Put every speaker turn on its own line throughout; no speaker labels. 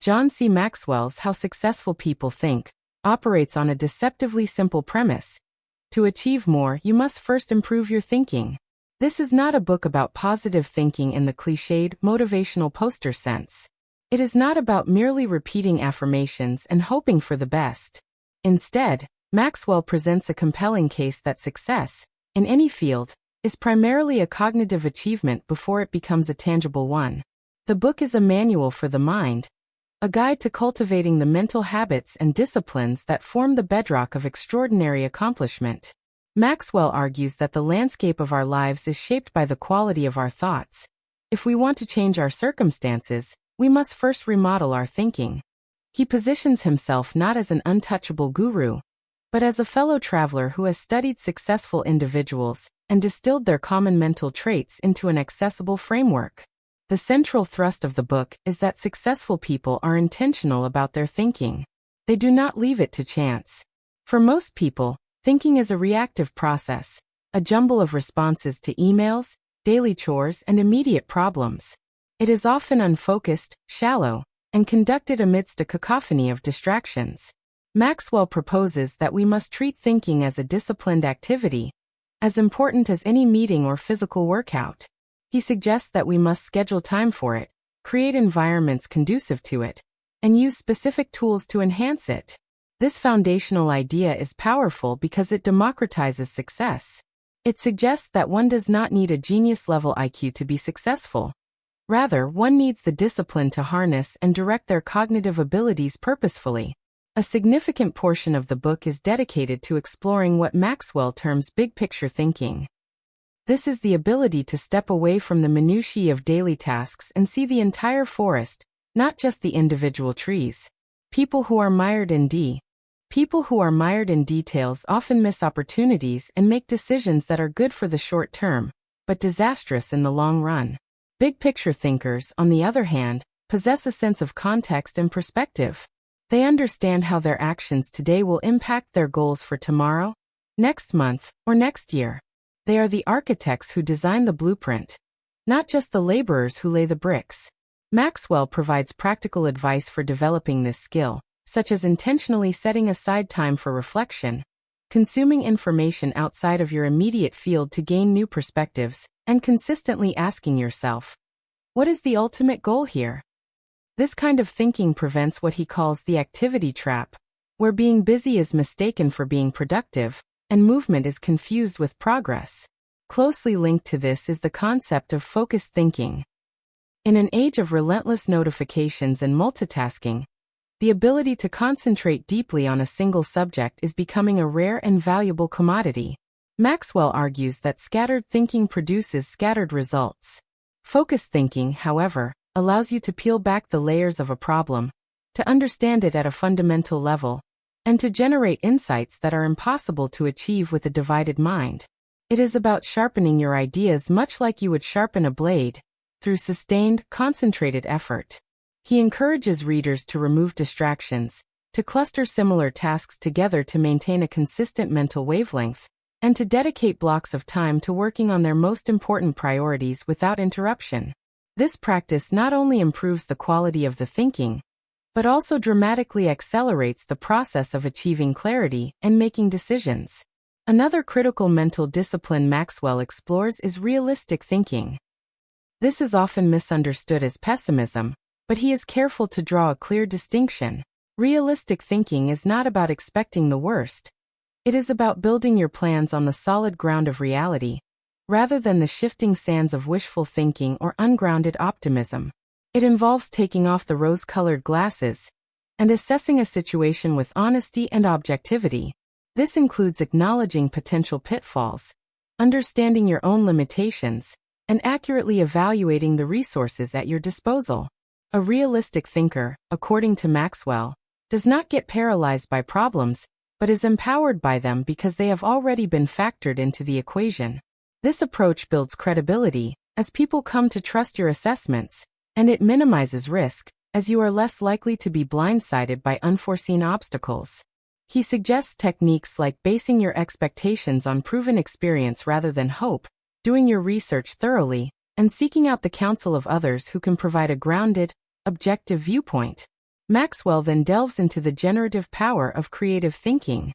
John C. Maxwell's How Successful People Think operates on a deceptively simple premise. To achieve more, you must first improve your thinking. This is not a book about positive thinking in the cliched, motivational poster sense. It is not about merely repeating affirmations and hoping for the best. Instead, Maxwell presents a compelling case that success, in any field, is primarily a cognitive achievement before it becomes a tangible one. The book is a manual for the mind, a guide to cultivating the mental habits and disciplines that form the bedrock of extraordinary accomplishment. Maxwell argues that the landscape of our lives is shaped by the quality of our thoughts. If we want to change our circumstances, we must first remodel our thinking. He positions himself not as an untouchable guru, but as a fellow traveler who has studied successful individuals and distilled their common mental traits into an accessible framework. The central thrust of the book is that successful people are intentional about their thinking. They do not leave it to chance. For most people, thinking is a reactive process, a jumble of responses to emails, daily chores, and immediate problems. It is often unfocused, shallow, and conducted amidst a cacophony of distractions. Maxwell proposes that we must treat thinking as a disciplined activity, as important as any meeting or physical workout. He suggests that we must schedule time for it, create environments conducive to it, and use specific tools to enhance it. This foundational idea is powerful because it democratizes success. It suggests that one does not need a genius-level IQ to be successful. Rather, one needs the discipline to harness and direct their cognitive abilities purposefully. A significant portion of the book is dedicated to exploring what Maxwell terms big-picture thinking. This is the ability to step away from the minutiae of daily tasks and see the entire forest, not just the individual trees. People who are mired in details often miss opportunities and make decisions that are good for the short term, but disastrous in the long run. Big-picture thinkers, on the other hand, possess a sense of context and perspective. They understand how their actions today will impact their goals for tomorrow, next month, or next year. They are the architects who design the blueprint, not just the laborers who lay the bricks. Maxwell provides practical advice for developing this skill, such as intentionally setting aside time for reflection, consuming information outside of your immediate field to gain new perspectives, and consistently asking yourself, what is the ultimate goal here? This kind of thinking prevents what he calls the activity trap, where being busy is mistaken for being productive, and movement is confused with progress. Closely linked to this is the concept of focused thinking. In an age of relentless notifications and multitasking, the ability to concentrate deeply on a single subject is becoming a rare and valuable commodity. Maxwell argues that scattered thinking produces scattered results. Focused thinking, however, allows you to peel back the layers of a problem, to understand it at a fundamental level, and to generate insights that are impossible to achieve with a divided mind. It is about sharpening your ideas much like you would sharpen a blade, through sustained, concentrated effort. He encourages readers to remove distractions, to cluster similar tasks together to maintain a consistent mental wavelength, and to dedicate blocks of time to working on their most important priorities without interruption. This practice not only improves the quality of the thinking, but also dramatically accelerates the process of achieving clarity and making decisions. Another critical mental discipline Maxwell explores is realistic thinking. This is often misunderstood as pessimism, but he is careful to draw a clear distinction. Realistic thinking is not about expecting the worst. It is about building your plans on the solid ground of reality, rather than the shifting sands of wishful thinking or ungrounded optimism. It involves taking off the rose-colored glasses and assessing a situation with honesty and objectivity. This includes acknowledging potential pitfalls, understanding your own limitations, and accurately evaluating the resources at your disposal. A realistic thinker, according to Maxwell, does not get paralyzed by problems, but is empowered by them because they have already been factored into the equation. This approach builds credibility, as people come to trust your assessments, and it minimizes risk, as you are less likely to be blindsided by unforeseen obstacles. He suggests techniques like basing your expectations on proven experience rather than hope, doing your research thoroughly, and seeking out the counsel of others who can provide a grounded, objective viewpoint. Maxwell then delves into the generative power of creative thinking.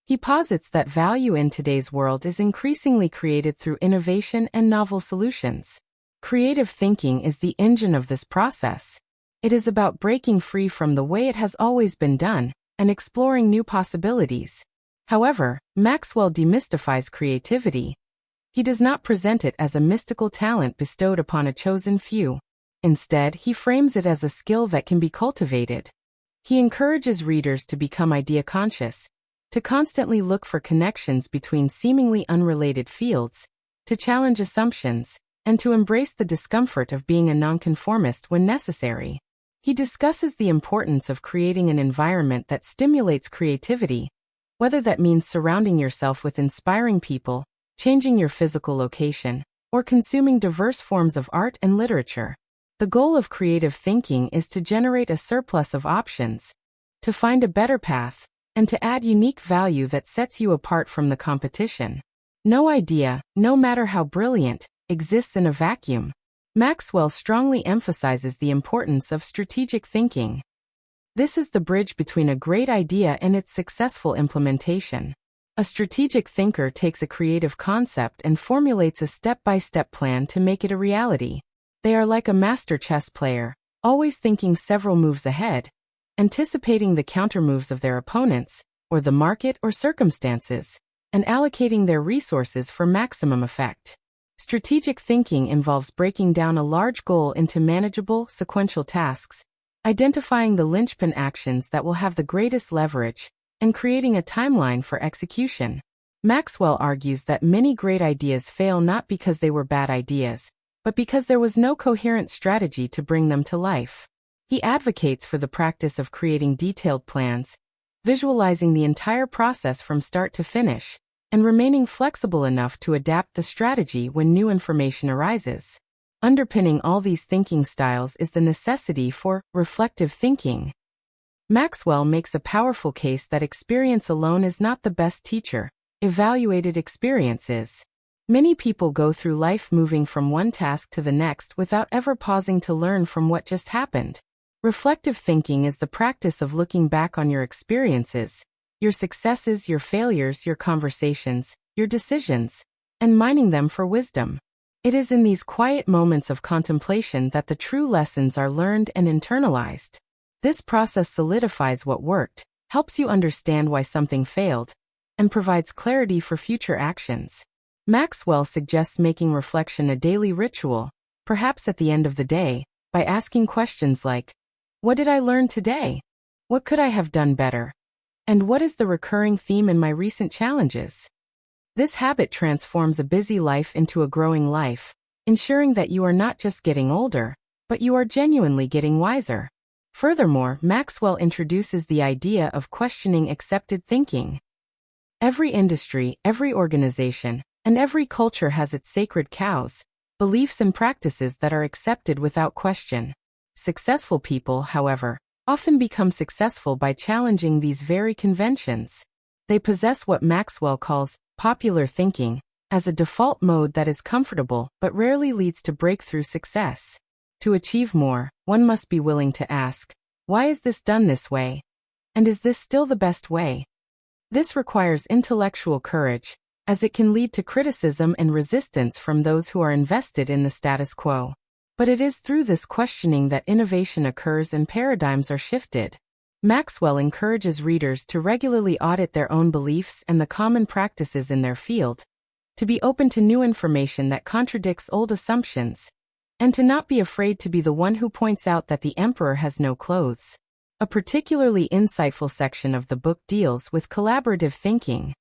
He posits that value in today's world is increasingly created through innovation and novel solutions. Creative thinking is the engine of this process. It is about breaking free from the way it has always been done and exploring new possibilities. However, Maxwell demystifies creativity. He does not present it as a mystical talent bestowed upon a chosen few. Instead, he frames it as a skill that can be cultivated. He encourages readers to become idea-conscious, to constantly look for connections between seemingly unrelated fields, to challenge assumptions, and to embrace the discomfort of being a nonconformist when necessary. He discusses the importance of creating an environment that stimulates creativity, whether that means surrounding yourself with inspiring people, changing your physical location, or consuming diverse forms of art and literature. The goal of creative thinking is to generate a surplus of options, to find a better path, and to add unique value that sets you apart from the competition. No idea, no matter how brilliant, exists in a vacuum. Maxwell strongly emphasizes the importance of strategic thinking. This is the bridge between a great idea and its successful implementation. A strategic thinker takes a creative concept and formulates a step-by-step plan to make it a reality. They are like a master chess player, always thinking several moves ahead, anticipating the countermoves of their opponents, or the market or circumstances, and allocating their resources for maximum effect. Strategic thinking involves breaking down a large goal into manageable, sequential tasks, identifying the linchpin actions that will have the greatest leverage, and creating a timeline for execution. Maxwell argues that many great ideas fail not because they were bad ideas, but because there was no coherent strategy to bring them to life. He advocates for the practice of creating detailed plans, visualizing the entire process from start to finish, and remaining flexible enough to adapt the strategy when new information arises. Underpinning all these thinking styles is the necessity for reflective thinking. Maxwell makes a powerful case that experience alone is not the best teacher. Evaluated experience is. Many people go through life moving from one task to the next without ever pausing to learn from what just happened. Reflective thinking is the practice of looking back on your experiences, your successes, your failures, your conversations, your decisions, and mining them for wisdom. It is in these quiet moments of contemplation that the true lessons are learned and internalized. This process solidifies what worked, helps you understand why something failed, and provides clarity for future actions. Maxwell suggests making reflection a daily ritual, perhaps at the end of the day, by asking questions like, "What did I learn today? What could I have done better? And what is the recurring theme in my recent challenges?" This habit transforms a busy life into a growing life, ensuring that you are not just getting older, but you are genuinely getting wiser. Furthermore, Maxwell introduces the idea of questioning accepted thinking. Every industry, every organization, and every culture has its sacred cows, beliefs and practices that are accepted without question. Successful people, however, often become successful by challenging these very conventions. They possess what Maxwell calls popular thinking, as a default mode that is comfortable but rarely leads to breakthrough success. To achieve more, one must be willing to ask, "Why is this done this way? And is this still the best way?" This requires intellectual courage, as it can lead to criticism and resistance from those who are invested in the status quo. But it is through this questioning that innovation occurs and paradigms are shifted. Maxwell encourages readers to regularly audit their own beliefs and the common practices in their field, to be open to new information that contradicts old assumptions, and to not be afraid to be the one who points out that the emperor has no clothes. A particularly insightful section of the book deals with collaborative thinking.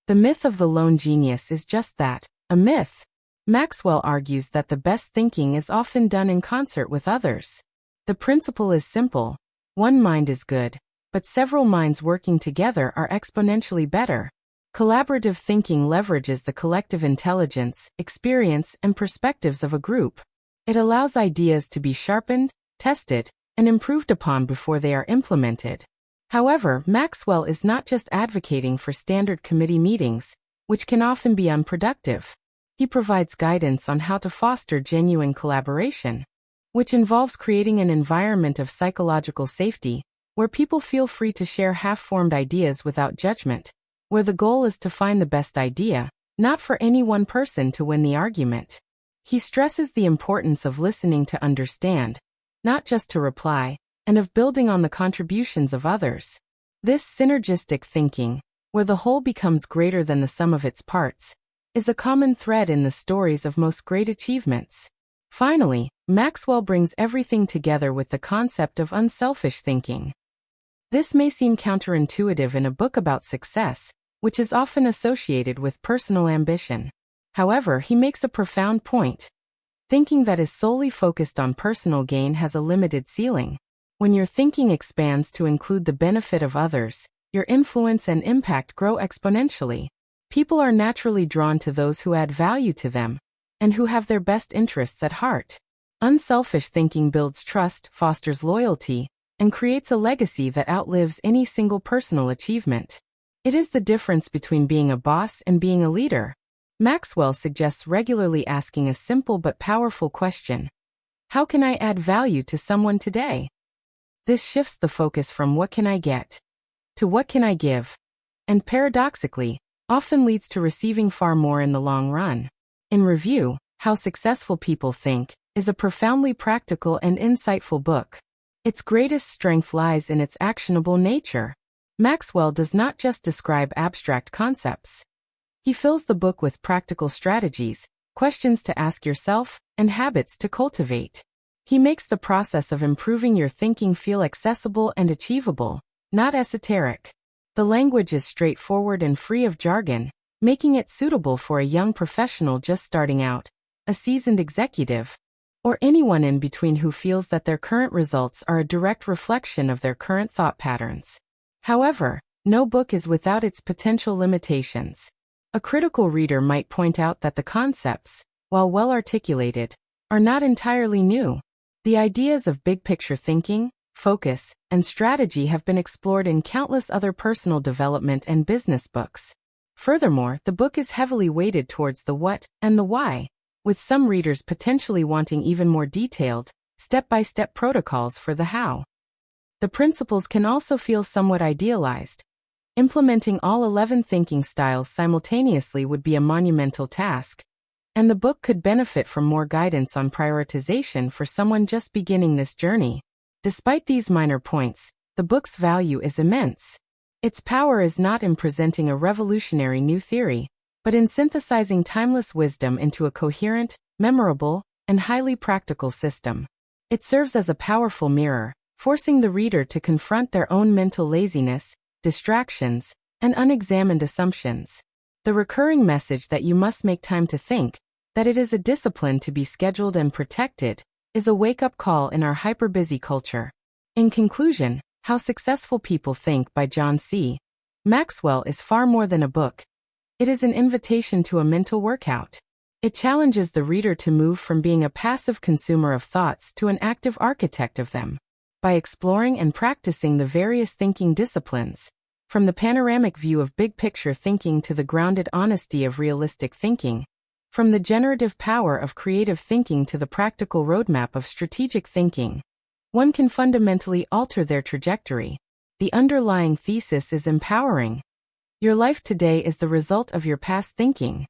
The myth of the lone genius is just that, a myth. Maxwell argues that the best thinking is often done in concert with others. The principle is simple. One mind is good, but several minds working together are exponentially better. Collaborative thinking leverages the collective intelligence, experience, and perspectives of a group. It allows ideas to be sharpened, tested, and improved upon before they are implemented. However, Maxwell is not just advocating for standard committee meetings, which can often be unproductive. He provides guidance on how to foster genuine collaboration. which involves creating an environment of psychological safety, where people feel free to share half-formed ideas without judgment, where the goal is to find the best idea, not for any one person to win the argument. He stresses the importance of listening to understand, not just to reply, and of building on the contributions of others. This synergistic thinking, where the whole becomes greater than the sum of its parts, is a common thread in the stories of most great achievements. Finally, Maxwell brings everything together with the concept of unselfish thinking. This may seem counterintuitive in a book about success, which is often associated with personal ambition. However, he makes a profound point. Thinking that is solely focused on personal gain has a limited ceiling. When your thinking expands to include the benefit of others, your influence and impact grow exponentially. People are naturally drawn to those who add value to them, and who have their best interests at heart. Unselfish thinking builds trust, fosters loyalty, and creates a legacy that outlives any single personal achievement. It is the difference between being a boss and being a leader. Maxwell suggests regularly asking a simple but powerful question: how can I add value to someone today? This shifts the focus from what can I get to what can I give, and paradoxically, often leads to receiving far more in the long run. In review, How Successful People Think is a profoundly practical and insightful book. Its greatest strength lies in its actionable nature. Maxwell does not just describe abstract concepts. He fills the book with practical strategies, questions to ask yourself, and habits to cultivate. He makes the process of improving your thinking feel accessible and achievable, not esoteric. The language is straightforward and free of jargon, making it suitable for a young professional just starting out, a seasoned executive, or anyone in between who feels that their current results are a direct reflection of their current thought patterns. However, no book is without its potential limitations. A critical reader might point out that the concepts, while well articulated, are not entirely new. The ideas of big-picture thinking, focus, and strategy have been explored in countless other personal development and business books. Furthermore, the book is heavily weighted towards the what and the why, with some readers potentially wanting even more detailed, step-by-step protocols for the how. The principles can also feel somewhat idealized. Implementing all 11 thinking styles simultaneously would be a monumental task, and the book could benefit from more guidance on prioritization for someone just beginning this journey. Despite these minor points, the book's value is immense. Its power is not in presenting a revolutionary new theory, but in synthesizing timeless wisdom into a coherent, memorable, and highly practical system. It serves as a powerful mirror, forcing the reader to confront their own mental laziness, distractions, and unexamined assumptions. The recurring message that you must make time to think, that it is a discipline to be scheduled and protected, is a wake-up call in our hyper-busy culture. In conclusion, How Successful People Think by John C. Maxwell is far more than a book. It is an invitation to a mental workout. It challenges the reader to move from being a passive consumer of thoughts to an active architect of them. By exploring and practicing the various thinking disciplines, from the panoramic view of big-picture thinking to the grounded honesty of realistic thinking, from the generative power of creative thinking to the practical roadmap of strategic thinking, one can fundamentally alter their trajectory. The underlying thesis is empowering. Your life today is the result of your past thinking.